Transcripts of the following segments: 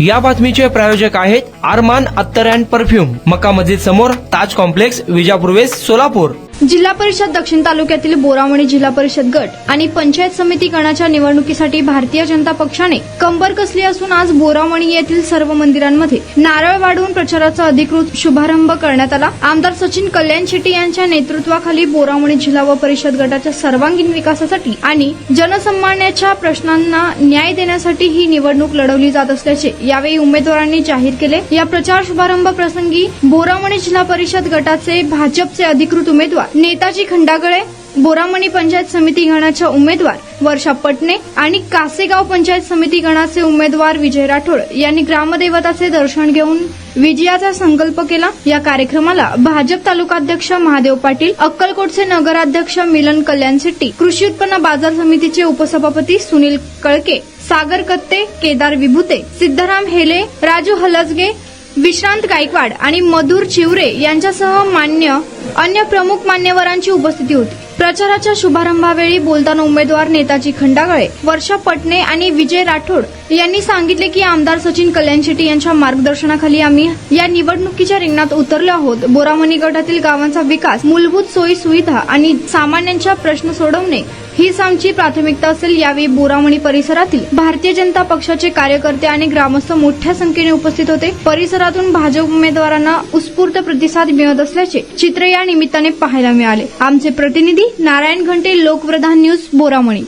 या बातमीचे प्रायोजक आहेत आरमान अत्तर अँड परफ्यूम, मक्का मस्जिद समोर, ताज कॉम्प्लेक्स, विजापूर वेस्ट, सोलापूर। जिल्हा परिषद दक्षिण तालुक्यातील बोरामणी जिल्हा परिषद गट आणि पंचायत समिती गणाच्या निवडणुकीसाठी भारतीय जनता पक्षाने कंबर कसली असून आज बोरामणी येथील सर्व मंदिरांमध्ये नारळ वाढवून प्रचाराचा अधिकृत शुभारंभ करण्यात आला। आमदार सचिन कल्याण शेट्टी यांच्या नेतृत्वाखाली बोरामणी जिल्हा व परिषद गटाच्या सर्वांगीण विकासासाठी आणि जनसामान्यांच्या प्रश्नांना न्याय देण्यासाठी ही निवडणूक लढवली जात असल्याचे यावेळी उमेदवारांनी जाहीर केले। या प्रचार शुभारंभ प्रसंगी बोरामणी जिल्हा परिषद गटाचे भाजपचे अधिकृत उमेदवार नेताजी खंडागळे, बोरामणी पंचायत समिती गणाच्या उमेदवार वर्षा पटणे आणि कासेगाव पंचायत समिती गणाचे उमेदवार विजय राठोड यांनी ग्रामदेवताचे दर्शन घेऊन विजयाचा संकल्प केला। या कार्यक्रमाला भाजप तालुकाध्यक्ष महादेव पाटील, अक्कलकोटचे नगराध्यक्ष मिलन कल्याण शेट्टी, कृषी उत्पन्न बाजार समितीचे उपसभापती सुनील कळके, सागर कत्ते, केदार विभूते, सिद्धाराम हेले, राजू हलसगे, विश्रांत गायकवाड आणि मधुर चिवरे यांच्यासह अन्य प्रमुख मान्यवरांची उपस्थिती होती। प्रचाराच्या शुभारंभावेळी बोलताना उमेदवार नेताजी खंडागळे, वर्षा पटणे आणि विजय राठोड यांनी सांगितले की आमदार सचिन कल्याण शेट्टी यांच्या मार्गदर्शनाखाली आम्ही या निवडणुकीच्या रिंगणात उतरलो आहोत। बोरामणी गटातील गावांचा विकास, मूलभूत सोयी सुविधा आणि सामान्यांच्या प्रश्न सोडवणे हीच आमची प्राथमिकता असेल। यावेळी बोरामणी परिसरातील भारतीय जनता पक्षाचे कार्यकर्ते आणि ग्रामस्थ मोठ्या संख्येने उपस्थित होते। परिसरातून भाजप उमेदवारांना उत्स्फूर्त प्रतिसाद मिळत असल्याचे चित्र या निमित्ताने पाहायला मिळाले। आमचे प्रतिनिधी नारायण घंटे, लोकप्रधान न्यूज, बोरामणी।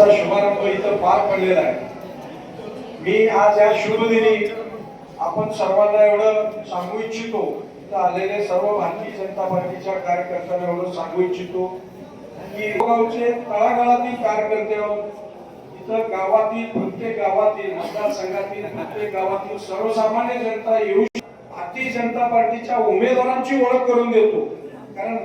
शुभारंभ इथं पार पडलेला आहे। मी आज या शुभदिनी आपण सर्वांना एवढं सांगू इच्छितो, इथं आलेले सर्व भारतीय जनता पार्टीच्या कार्यकर्त्यांना एवढं सांगू इच्छितो की गावचे तळागाळातील कार्यकर्ते, इथं गावातील प्रत्येक गावातील मतदारसंघातील प्रत्येक गावातील सर्वसामान्य जनता येऊ भारतीय जनता पार्टीच्या उमेदवारांची ओळख करून देतो। कारण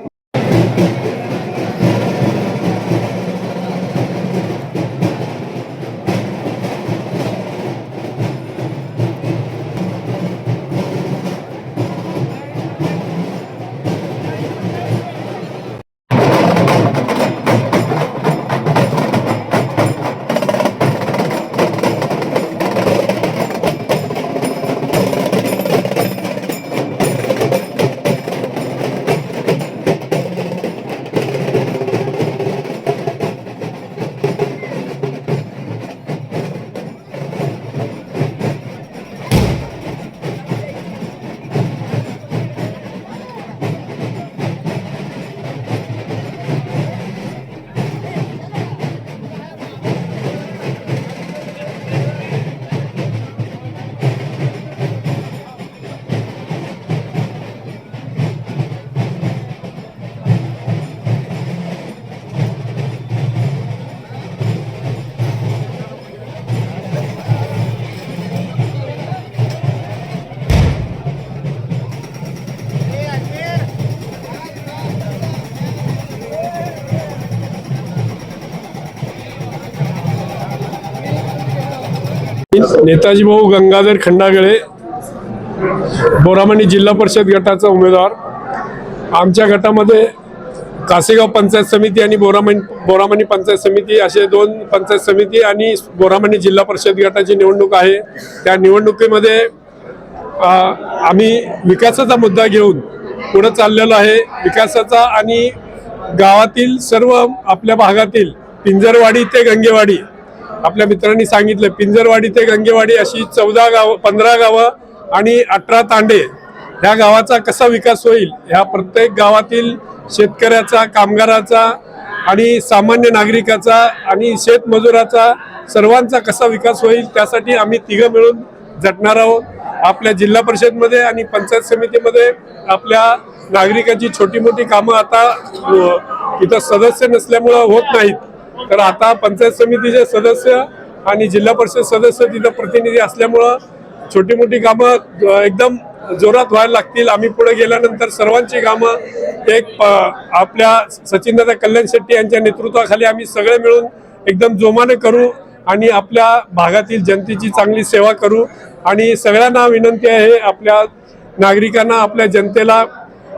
नेताजी भाऊ गंगाधर खंडागळे, बोरामणी जिल्हा परिषद गटाचा उमेदवार। आमच्या गटामध्ये कासेगाव पंचायत समिती आणि बोरामणी पंचायत समिती असे दोन पंचायत समिती आणि बोरामणी जिल्हा परिषद गटाची निवडणूक आहे। त्या निवडणुकीमध्ये आम्ही विकासाचा मुद्दा घेऊन पुढे चाललेलो आहे। विकासाचा आणि गावातील सर्व आपल्या भागातील पिंजरवाडी ते गंगेवाडी, आपल्या मित्रांनी सांगितलं पिंजरवाडी ते गंगेवाडी अशी 14 गाव 15 गावं आणि 18 तांडे ह्या गावाचा कसा विकास होईल, ह्या प्रत्येक गावातील शेतकऱ्याचा, कामगाराचा आणि सामान्य नागरिकाचा आणि शेतमजुराचा सर्वांचा कसा विकास होईल त्यासाठी आम्ही तिघं मिळून झटणार आहोत। आपल्या जिल्हा परिषदमध्ये आणि पंचायत समितीमध्ये आपल्या नागरिकांची छोटी मोठी कामं आता इथं सदस्य नसल्यामुळं होत नाहीत, तर आता पंचायत समितीचे सदस्य आणि जिल्हा परिषद सदस्य तिथं प्रतिनिधी असल्यामुळं छोटी मोठी कामं एकदम जोरात व्हायला लागतील। आम्ही पुढे गेल्यानंतर सर्वांची कामं एक आपल्या सचिनदादा कल्याण शेट्टी यांच्या नेतृत्वाखाली आम्ही सगळे मिळून एकदम जोमाने करू आणि आपल्या भागातील जनतेची चांगली सेवा करू। आणि सगळ्यांना विनंती आहे, आपल्या नागरिकांना, आपल्या जनतेला,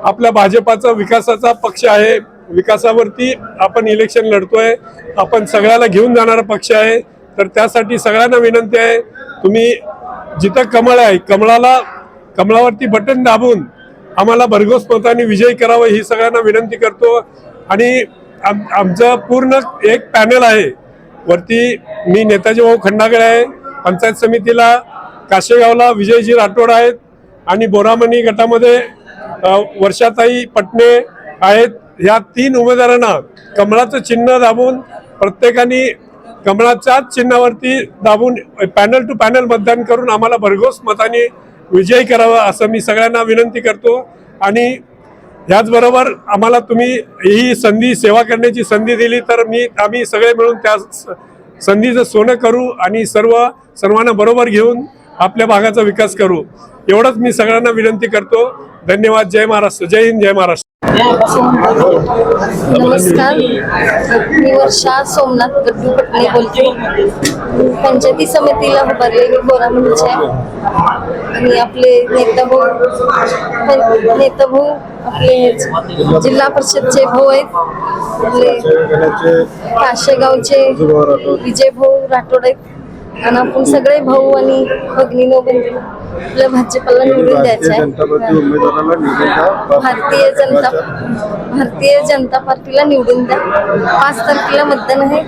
आपल्या भाजपाचा विकासाचा पक्ष आहे, विकासावरती आपण इलेक्शन लढतोय, आपण सगळ्याला घेऊन जाणारा पक्ष आहे, तर त्यासाठी सगळ्यांना विनंती आहे, तुम्ही जिथं कमळ आहे कमळावरती बटन दाबून आम्हाला भरघोस मताने विजयी करावं ही सगळ्यांना विनंती करतो। आणि आमचं पूर्ण एक पॅनल आहे, वरती मी नेताजी भाऊ खंडागळे आहे, पंचायत समितीला काशेगावला विजयजी राठोड आहेत आणि बोरामणी गटामध्ये वर्षाताई पटणे आहेत। ह्या 3 उमेदवारांना कमळाचं चिन्ह दाबून प्रत्येकाने कमळाच्याच चिन्हावरती दाबून पॅनल टू पॅनल मतदान करून आम्हाला भरघोस मताने विजयी करावा असं मी सगळ्यांना विनंती करतो। आणि ह्याचबरोबर आम्हाला तुम्ही ही संधी, सेवा करण्याची संधी दिली तर आम्ही सगळे मिळून त्या संधीचं सोनं करू आणि सर्वांना बरोबर घेऊन आपल्या भागाचा विकास करू, एवढंच मी सगळ्यांना विनंती करतो। धन्यवाद। जय महाराष्ट्र, जय हिंद, जय महाराष्ट्र। नमस्कार, मी वर्षा सोमनाथ पटणे बोलते। पंचायती समितीला उभारलेली बोरामणीचे आणि आपले नेता भाऊ आपले जिल्हा परिषदचे भाऊ आहेत, आपले काशेगावचे विजय भाऊ राठोड आहेत आणि आपण सगळे भाऊ आणि भगिनीनो बंधू आपल्या भाजपाला निवडून द्यायचं आहे। भारतीय जनता पार्टीला निवडून द्या। 5 तारखेला मतदान आहे,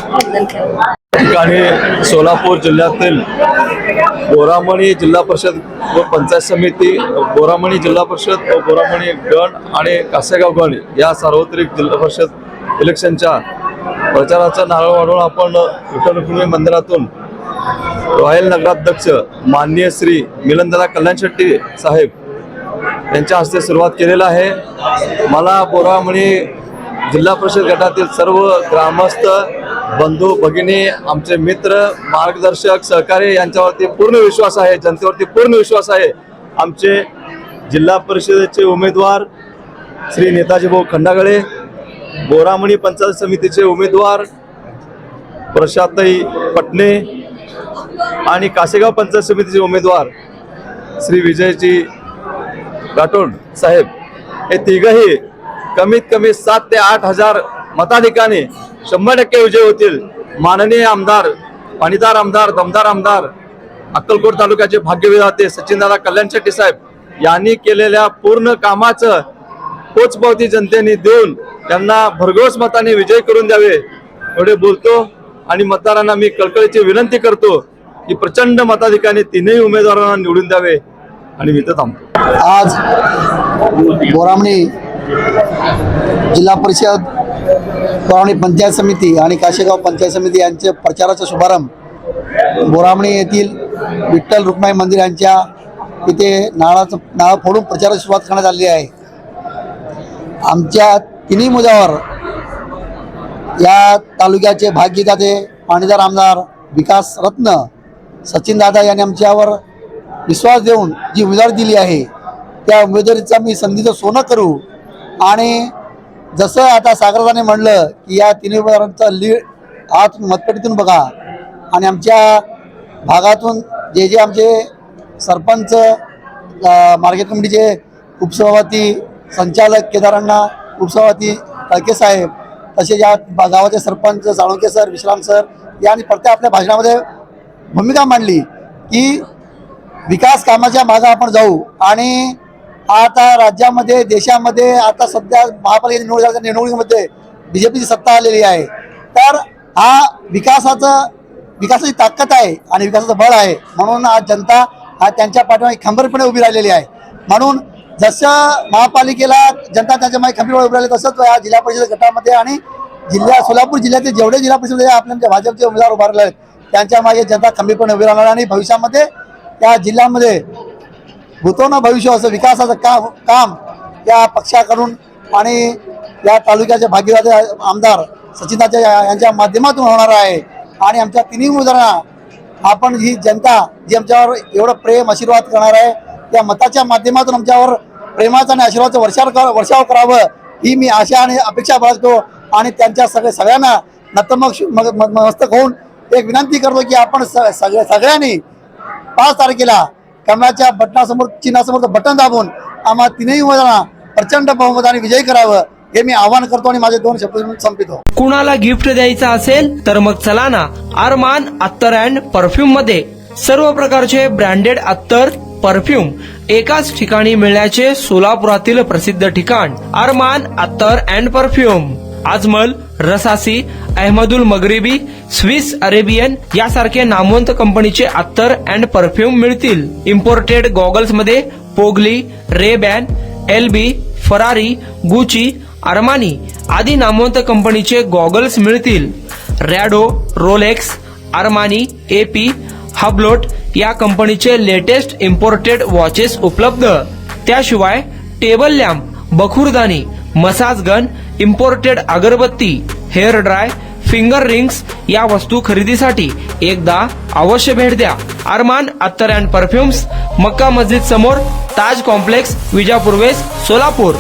मतदान करा। ठिकाणी सोलापूर जिल्ह्यातील बोरामणी जिल्हा परिषद व पंचायत समिती, बोरामणी जिल्हा परिषद व बोरामणी गण आणि कासेगाव गण या सार्वत्रिक जिल्हा परिषद इलेक्शनच्या प्रचाराचा नारळ वाढवून आपण विठ्ठल रुक्मिणी मंदिरातून रॉयल नगराध्यक्ष माननीय श्री मिलनदादा कल्याण शेट्टी साहेब यांच्या हस्ते सुरुवात केलेला आहे। मला बोरामणी जिल्हा परिषद गटातील सर्व ग्रामस्थ, बंधू भगिनी, आमचे मित्र, मार्गदर्शक, सहकारी यांच्यावरती पूर्ण विश्वास आहे, जनतेवरती पूर्ण विश्वास आहे। आमचे जिल्हा परिषदेचे उमेदवार श्री नेताजी भाऊ खंडागळे, बोरामणी पंचायत समितीचे उमेदवार प्रशाताई पटणे आणि कासेगाव पंचायत समितीचे उमेदवार श्री विजयजी राठोड साहेब, हे तिघही कमीत कमी 7 ते 8 हजार मताधिकाने 100% विजय होतील। माननीय आमदार, पाणीदार आमदार, दमदार आमदार, अक्कलकोट तालुक्याचे भाग्यविधाते सचिनदादा कल्याण शेट्टी साहेब यांनी केलेल्या पूर्ण कामाचं पोचपावती जनतेने देऊन त्यांना भरघोस मताने विजय करून द्यावे एवढे बोलतो। आणि मतदारांना मी कळकळीची विनंती करतो की प्रचंड मताधिकाने 3ही उमेदवारांना निवडून द्यावे आणि मी इथं थांबतो। आज बोरामणी जिल्हा परिषद, बोरामणी पंचायत समिती आणि काशेगाव पंचायत समिती यांचे प्रचाराचा शुभारंभ बोरामणी येथील विठ्ठल रुक्माई मंदिर यांच्या इथे नारळ फोडून प्रचाराची सुरुवात करण्यात आली आहे। आमच्या 3ही उमेदवार या तालुक्याचे भाग्यविधाते, पाणीदार आमदार, विकास रत्न सचिनदादा यांनी आमच्यावर विश्वास देऊन जी उमेदवारी दिली आहे त्या उमेदवारीचा मी संधीचं सोनं करू। आणि जसं आता सागरदाने म्हणलं की या 3 उमेदवारांचा लीड आज मतपेटीतून बघा आणि आमच्या भागातून जे जे आमचे सरपंच, मार्केट कमिटीचे उपसभापती, संचालक केदारांना, उपसभापती तळके साहेब, तसेच या गावाचे सरपंच साळुंके सर, विश्राम सर यांनी प्रत्येक आपल्या भाषणामध्ये भूमिका मांडली की विकास कामाच्या मागे आपण जाऊ. आणि आता राज्यामध्ये, देशामध्ये आता सध्या महापालिका निवडणुकीमध्ये BJPची सत्ता आलेली आहे. तर हा विकासाची ताकद आहे आणि विकासाचं बळ आहे. म्हणून आज जनता हा त्यांच्या पाठीमागे खंबीरपणे उभी राहिलेली आहे. म्हणून जसं महापालिकेला जनता त्यांच्या मागे खंबीरपणे उभी राहिली, तसंच या जिल्हा परिषद गटामध्ये आणि सोलापूर जिल्ह्यातील जेवढे जिल्हा परिषद आपल्या भाजपचे उमेदवार उभारले आहेत त्यांच्या मागे जनता खंबीरपणे उभी राहणार. आणि भविष्यामध्ये त्या जिल्ह्यामध्ये भूतोन भविष्य असं विकासाचं काम या पक्षाकडून आणि या तालुक्याचे भागीदार आमदार सचिनदाचे यांच्या माध्यमातून होणार आहे. आणि आमच्या तिन्ही उमेदवारांना आपण ही जनता जी आमच्यावर एवढं प्रेम आशीर्वाद करणार आहे, त्या मताच्या माध्यमातून आमच्यावर प्रेमाचा आणि आशीर्वादाचं वर्षाव करावं ही मी आशा आणि अपेक्षा बाळगतो. आणि त्यांच्या सगळ्यांना नतमस्तक होऊन एक विनंती करतो की आपण सगळ्यांनी 5 तारखेला कमळाच्या बटनासमोर, चिन्हासमोर बटन दाबून आम्हा तिन्ही उमेदवारांना प्रचंड बहुमताने विजयी करावं हे मी आवाहन करतो आणि माझे 2 शब्द संपवितो. कुणाला गिफ्ट द्यायचं असेल तर मग चला ना अरमान अत्तर अँड परफ्यूम मध्ये. सर्व प्रकारचे ब्रँडेड अत्तर, परफ्यूम एकाच ठिकाणी मिळण्याचे सोलापुरातील प्रसिद्ध ठिकाण अरमान अत्तर and perfume. Ajmal, Rasasi, Ahmed Al Maghribi, Swiss Arabian यासारखे नामवंत कंपनीचे अत्तर अँड परफ्यूम मिळतील. इम्पोर्टेड गॉगल्स मध्ये पोगली, Ray Ban, LB, Ferrari, Gucci, Armani आदी नामवंत कंपनीचे गॉगल्स मिळतील. Rado, Rolex, Armani, AP, Hublot या कंपनीचे लेटेस्ट इम्पोर्टेड वॉचेस उपलब्ध. त्याशिवाय टेबल लॅम्प, बखुरदानी, मसाज गन, इम्पोर्टेड अगरबत्ती, हेअर ड्राय, फिंगर रिंग्स या वस्तू खरेदीसाठी एकदा अवश्य भेट द्या. अरमान अत्तर अँड परफ्युम्स, मक्का मस्जिद समोर, ताज कॉम्प्लेक्स, विजापूर वेस्ट, सोलापूर.